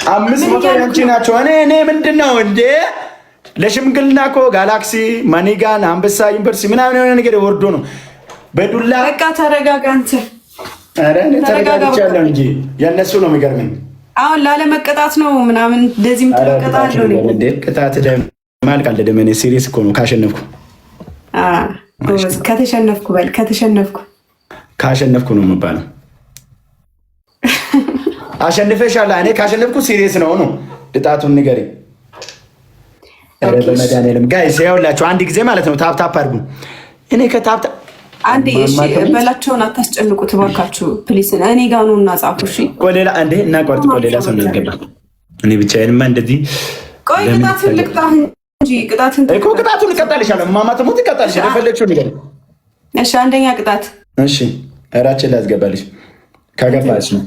500 ያንቺ ናቸው። እኔ ምንድነው እንዴ ለሽምግልና እኮ ጋላክሲ ማኒጋን አንበሳ ዩኒቨርሲቲ ምናምን የሆነ ነገር ወርዶ ነው በዱላ። በቃ ተረጋጋ አንተ። ኧረ እኔ ተረጋግቻለሁ እንጂ የእነሱ ነው የሚገርመኝ። አሁን ላለመቀጣት ነው ምናምን እንደዚህ የምትቀጣት ነው እንዴ? ቅጣት ለማልቅ አልደለም። እኔ ሲሪየስ እኮ ነው። ካሸነፍኩ ነው የምባለው። አሸንፈሻል። እኔ ካሸነፍኩ ሲሪየስ ነው ቅጣቱን ንገሪኝ። በመድኃኒዓለም ጋይስ ያውላችሁ አንድ ጊዜ ማለት ነው ታፕ አድርጉ። እኔ ከታፕ አንዴ እሺ በላቸውን አታስጨንቁት እባካችሁ ፕሊስ። እኔ ጋር ነው እና ጻፉ። እሺ ቆይ ሌላ አንዴ እናቋርጥ። ቆይ ሌላ ሰው እናስገባ። እኔ ብቻዬንማ እንደዚህ ቆይ ቅጣቱን ልቅጣህ እንጂ ቅጣቱን እቀጣልሻለሁ። ማማተሙት እቀጣልሻለሁ። የፈለግሽው ንገሪኝ። እሺ አንደኛ ቅጣት እሺ እራችን ላይ አስገባልሽ ካገባሽ ነው።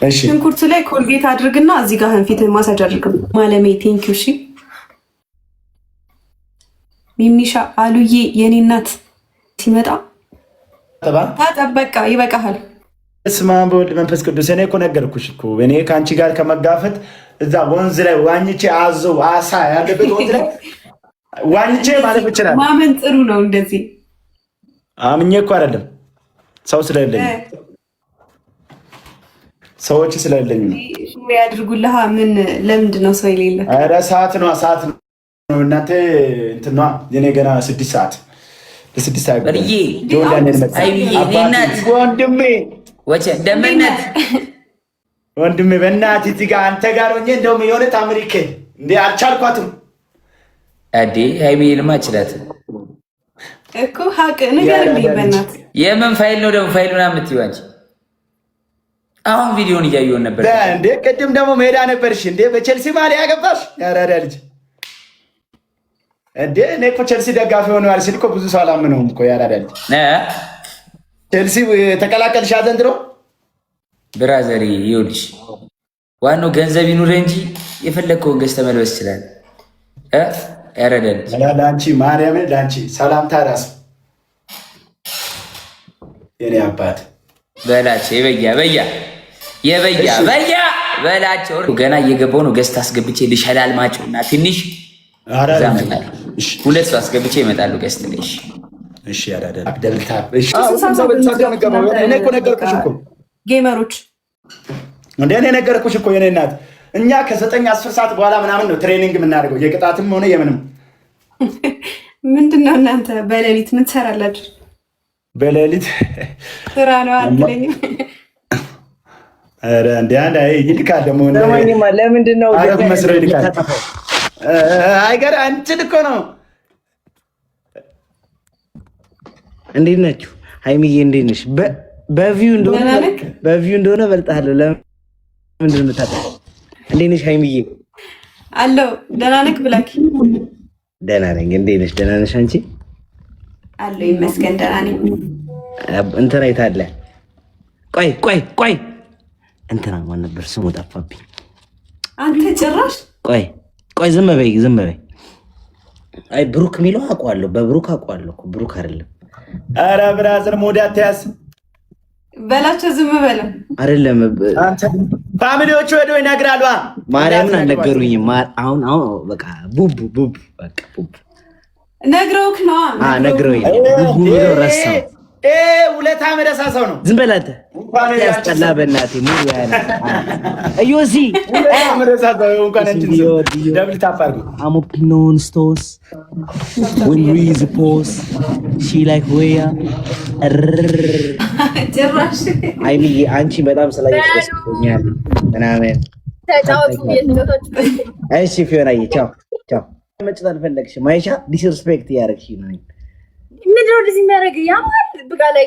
እሺ ሽንኩርት ላይ ኮልጌት አድርግና እዚህ ጋር ፊትህን ማሳጅ አድርግ ማለሜ። ቴንኪው። እሺ ሚሚሻ አሉዬ የኔ እናት ሲመጣ ታጠበቃ ይበቃሃል። እስማ በወልድ መንፈስ ቅዱስ። እኔ እኮ ነገርኩሽ እኮ እኔ ከአንቺ ጋር ከመጋፈጥ እዛ ወንዝ ላይ ዋኝቼ አዞው አሳ ያለበት ወንዝ ላይ ዋኝቼ ማለት ይችላል። ማመን ጥሩ ነው። እንደዚህ አምኜ እኮ አይደለም ሰው ስለሌለኝ ሰዎች ስለሌለኝ ነው ያድርጉልሃ። ምን ለምንድን ነው ሰው የሌለ? ኧረ ሰዓት ነው እናንተ እንትን ነዋ። የኔ ገና 6 ሰዓት ለ6 ሰዓት ወንድሜ በእናትህ እዚህ ጋር አንተ ጋር ሆኜ እንደውም የሆነ ታምሪክ እንዴ አልቻልኳትም። አዴ ሃይሚ ልማ ይችላል እኮ ሀቅ ንገርልኝ በእናትህ። የምን ፋይል ነው ደግሞ ፋይሉን የምትይው አንቺ? አሁን ቪዲዮን እያየሁን ነበር እንዴ። ቅድም ደግሞ ሜዳ ነበርሽ እንዴ በቼልሲ ማሊያ ያገባሽ ያራዳ ልጅ እንዴ። እኔ እኮ ቼልሲ ደጋፊ ሆነዋል ሲል እኮ ብዙ ሰው አላምነውም እኮ ያራዳ ልጅ። ቼልሲ ተቀላቀልሽ ዘንድሮ? ብራዘሪ ይኸውልሽ ዋናው ገንዘብ ይኑር እንጂ የፈለግከውን ገዝተህ መልበስ ይችላል። ያራዳ ልጅ ለአንቺ ማርያምን ለአንቺ ሰላምታ ራስ የኔ አባት በላቸው የበያ በላቸው። ገና እየገባው ነው። ገዝተህ አስገብቼ ልሸላል ማጭው እና ትንሽ ሁለት ሰው አስገብቼ ይመጣሉ። ገዝተህ ልሽ እሺ ያዳዳ አብደልታ እሺ እኔ እኮ ነገርኩሽ እኮ ጌመሮች እንደ እኔ ነገርኩሽ እኮ የኔ እናት። እኛ ከ9-10 ሰዓት በኋላ ምናምን ነው ትሬኒንግ የምናደርገው የቅጣትም ሆነ የምንም። ምንድነው እናንተ በሌሊት ምን ትሰራላችሁ? በሌሊት ስራ ነው አትለኝም? ኧረ እንደ አንድ ይልካል ደግሞ ለምንድን ነው መስሎ ይልካል። አይገር አንቺን እኮ ነው። እንዴት ናችሁ? ሃይሚዬ እንዴት ነሽ? በቪው እንደሆነ በልጣለሁ። ለምንድን ነው የምታጠፋው? እንዴት ነሽ ሃይሚዬ? አለው ደህና ነህ ብላኪ? ደህና ነኝ። እንዴት ነሽ? ደህና ነሽ አንቺ? አለው ይመስገን ደህና ነኝ። እንትና የት አለ? ቆይ እንትና ማን ነበር ስሙ? ጠፋብኝ። አንተ ጭራሽ ቆይ ዝም በይ። አይ ብሩክ የሚለው አውቀዋለሁ። በብሩክ አውቀዋለሁ እኮ ብሩክ አይደለም። ኧረ ብራዘር ሞዳ ተያዝ በላቸው። ዝም በለው አይደለም። ፋሚሊዎቹ ሄደው ይነግራሉ። ማርያምን አልነገሩኝም። አሁን በቃ ቡቡ በቃ ቡቡ ነግረውክ ነው? ነግረውኝ ቡቡ ብለው ረሳው። ሁለት አመረሳ ሰው ነው። ዝም በላት ያስጠላ። በእናቴ ሙሉ ያለ እዮሲ አመረሳ ሰው እንኳን እንትን ደብል ታፋርጉ አሞፒኖን ስቶስ when read the post she like where ጭራሽ ሃይሚዬ አንቺ በጣም ስላየሽኛል ምናምን ተጫወቱ የትቶች። እሺ ፊዮናዬ ቻው መጭት አልፈለግሽም። አይሻ ዲስሪስፔክት እያደረግሽ ነው። ምንድን ነው እንደዚህ የሚያደርግ? ያማል በቃ ላይ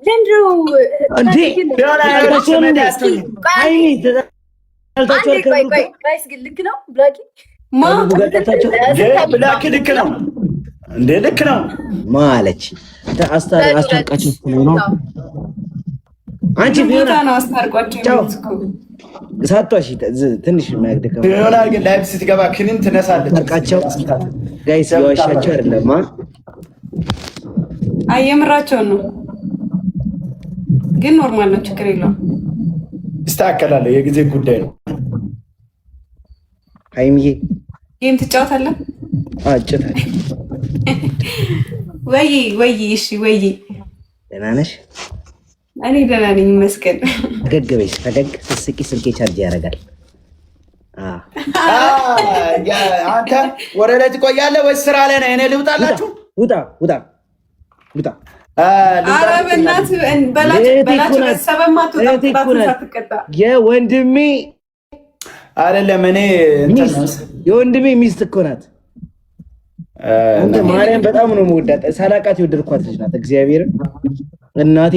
ዘንድሮ ጋይስ ግን ልክ ነው ብላኪ ብላኪ ልክ ነው እንዴ? ልክ ነው ማለች አስታርቃችሁ ነው አንቺ ቢሆን ነው አስታርቋቸው ሳቷሽ ትንሽ የሚያግደከ ቢሆን ግን ላይፍ ስትገባ ክኒን ትነሳለች። ታርቃቸው ጋይስ ያዋሻቸው አይደለም። አየምራቸው ነው ግን ኖርማል ነው። ችግር የለውም። ይስተካከላል። የጊዜ ጉዳይ ነው። ሃይሚዬ ጌም ትጫወታለህ? አጭታለሁ። ወይ እሺ ወይ ደህና ነሽ? እኔ ደህና ነኝ ይመስገን። ፈገግ በይ። ፈገግ ስትስቂ ስልኬ ቻርጅ ያደርጋል። አንተ ወደ ላይ ትቆያለህ ወይስ ስራ ላይ ነህ? እኔ ልውጣላችሁ? ውጣ። ኧረ በእናትህ በላቸው ቤተሰብማ ትቀጣ። የወንድሜ አይደለም እኔ የወንድሜ ሚስት እኮ ናት። አንተ ማርያም በጣም ነው የምወዳት። ሳላቃት የወደድኳት ልጅ ናት። እግዚአብሔርን እናቴ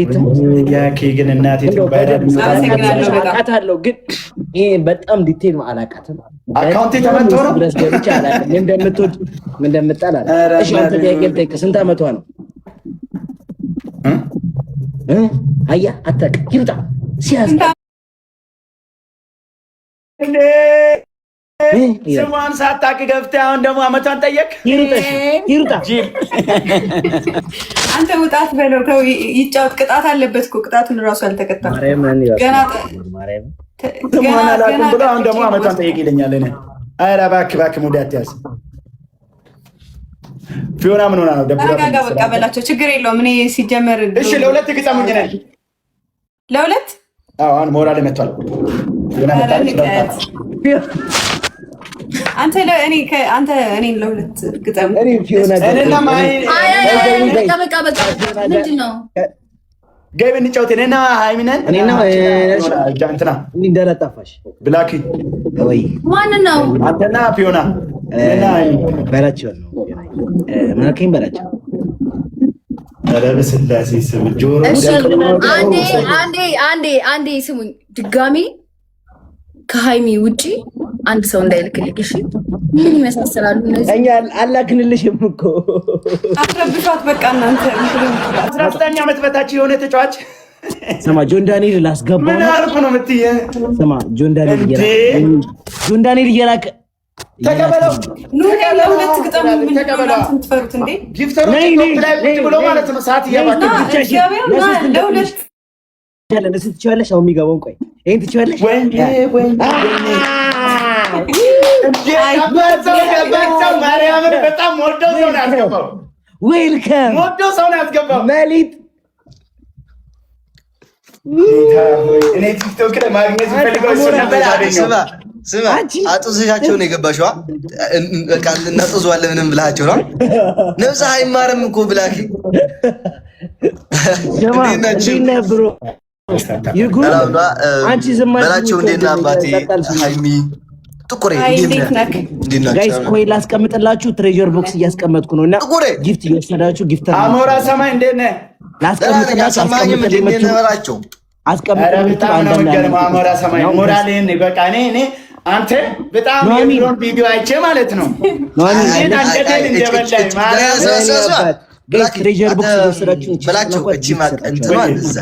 ግን እናቴ አውቃታለሁ፣ ግን ይሄ በጣም ዲቴል አላውቃትም። አካውንቴ ተመቶ ነው ድረስ ገብቼ አላውቅም። እንደምትወድ እንደምጣል አለ። እሺ አንተ ጥያቄ ልጠይቅ፣ ስንት ዓመቷ ነው? አያ አታውቅም። ይውጣ ሲያዝ ስሟን ሳታውቅ ገብተህ አሁን ደግሞ ዓመቷን ጠየቅ። ይሩጣ አንተ ውጣት በለው። ተው ይጫወት። ቅጣት አለበት እኮ ቅጣቱን እራሱ አልተቀጣም። ስሟን አላውቅም ብሎ አሁን ደግሞ ዓመቷን ጠየቅ ይለኛል። ኧረ እባክህ ሙድ አትያዝ። ፊዮና ምን ሆና ነው? ተረጋጋ በቃ በላቸው። ችግር የለውም። እኔ ሲጀመር እሺ ለሁለት ግጠሙኝ ነኝ። ለሁለት አሁን ሞራል መጥቷል። አንተ እኔ ለሁለት ግጠም። ምንድን ነው ገቢ እንጫወት። እኔና ሃይሚ ነን። እንትና እንዳላጣፋሽ ብላኪ ወይ ማንን ነው? አንተና ፊዮና በላቸው ነው ማከኝ በላቸው። ኧረ በስላሴ ስም ጆሮ አንዴ ስሙኝ። ድጋሚ ከሃይሚ ውጪ አንድ ሰው እንዳይልክልኝ እሺ? ምን ይመሳሰላሉ እነዚህ? እኛ አላክንልሽም እኮ አትረብሿት በቃ እናንተ። 19 ዓመት በታች የሆነ ተጫዋች ስማ፣ ጆን ዳንኤል ላስገባው ምን አልኩ ነው የምትይ? ስማ፣ ጆን ዳንኤል እየላከ ተቀበለው ለሁለት ግጠም። ተቀበለው ትፈሩት እንዴ? ጊፍተሩ ላይ ቁጭ ብሎ ማለት ነው ሰዓት እያባከነ ለሁለት ያለን ስትቻለሽ አሁን የሚገባውን ቆይ ይሄን ትቻለሽ ወይ ማርያምን በጣም ወደው ሰው ነው ያስገባው። ዌልካም ወደው ሰው ነው ያስገባው። መሊት እኔ ቲክቶክ ላይ ማግኘት ፈልገው እሱ ነበር ያገኘው። ስማ አጡዝሻቸው ነው የገባሽዋ። በቃ እናጡዝዋለን ምንም ብላቸው ነው ነብዛ አይማርም እኮ ብላኪ ብሮ አንቺ በላቸው። እንዴት ነህ አባቴ? ሃይሚ ጥቁሬ እንዴት ነህ? ጋይስ ቆይ ላስቀምጥላችሁ። ትሬጀር ቦክስ እያስቀመጥኩ ነው እና ጊፍት እየወሰዳችሁ ጊፍት አሞራ ሰማይ እንዴት ነህ? ላስቀምጥላችሁ በላቸው። በጣም ነው የምትገርመው አሞራ ሰማይ። ሞራልህን በቃ እኔ አንተ በጣም የድሮን ቪዲዮ አይቼ ማለት ነው አንገቴን እንደበላኝ ትሬጀር ቦክስ እየወሰዳችሁ በላቸው። እቺ ማቀንተማን እዛ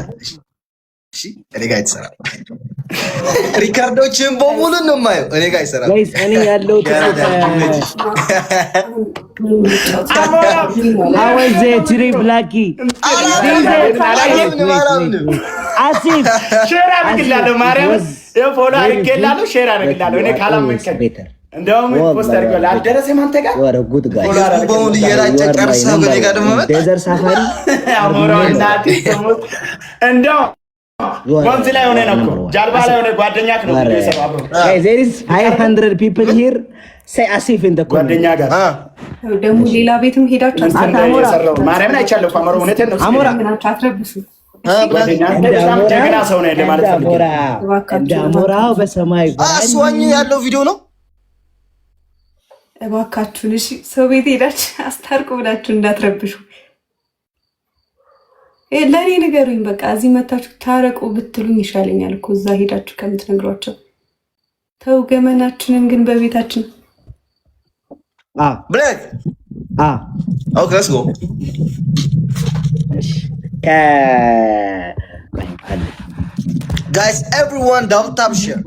እሺ እኔ ጋር ይሰራል። ሪካርዶችን በሙሉ ነው የማየው። እኔ ጋር ይሰራል። ጋይስ እኔ ያለው አወዘ ትሪ ብላኪ አሲፍ ሼር አድርግላለሁ። ማርያም ፎሎ አድርጌላለሁ፣ ሼር አድርግላለሁ። እኔ ካላመንከኝ እንደውም ፖስት አድርገዋል። አልደረሰም አንተ ጋር ወረ ጉድ ጋር በሙሉ እየራጨ ጨርሰህ በኔ ጋር ደግሞ መጣ። ዴዘር ሳፋሪ አሞራውና ትሰሙት እንደው ወንዝ ላይ ሆነ ነው እኮ ጃልባ ላይ ሆነ ጓደኛ ነው የሰራው። there is 500 people here say asif in the ጓደኛ ጋር ደግሞ ሌላ ቤትም ሄዳችሁ አታሞራ ማርያምን አይቻለሁ እኮ አሞራ እውነቴን ነው። አሞራ አትረብሱ። ጓደኛ በጣም ጀግና ሰው ነው ለማለት ፈልጌ አሞራው በሰማይ አስዋኝ ያለው ቪዲዮ ነው። እባካችሁን እሺ፣ ሰው ቤት ሄዳችሁ አስታርቁ ብላችሁ እንዳትረብሹ። ለእኔ ንገሩኝ በቃ። እዚህ መታችሁ ታረቁ ብትሉኝ ይሻለኛል እኮ እዛ ሄዳችሁ ከምትነግሯቸው። ተው ገመናችንን ግን በቤታችን ብሌክ ኦኬ ሌትስ ጎ ጋይስ ኤቭሪዋን ዳብል ታፕ ሼር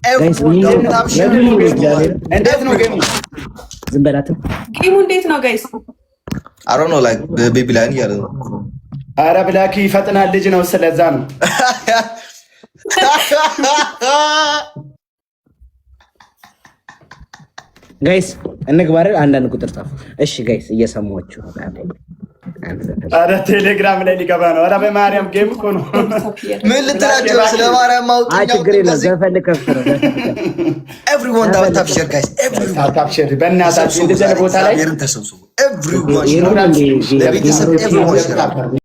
ኤቭሪዋን ዳብል ታፕ ሼር። እንዴት ነው ጌሙ? ዝም በላትም። ጌሙ እንዴት ነው ጋይስ? አይ ዶንት ኖ ላይክ ቤቢ ላይን ያለ ነው። አረ ብላኪ ይፈጥናል ልጅ ነው፣ ስለዛ ነው። ጋይስ እንግባረን አንዳንድ ቁጥር ጻፉ። እሺ ጋይስ እየሰማችሁ አረ ቴሌግራም ላይ ሊገባ ነው። አረ በማርያም ጌም እኮ ነው። ምን ልትላቸው ስለ ማርያም ማውጣት? ችግር የለም ዘፈን ከፍቶ ነው። ኤቭሪዋን ታፕ ሼር ጋይስ ኤቭሪዋን ታፕ ሼር በእናታችሁ እንደዚህ ቦታ ላይ ተሰብስቡ ኤቭሪዋን ለቤተሰብ ኤቭሪዋን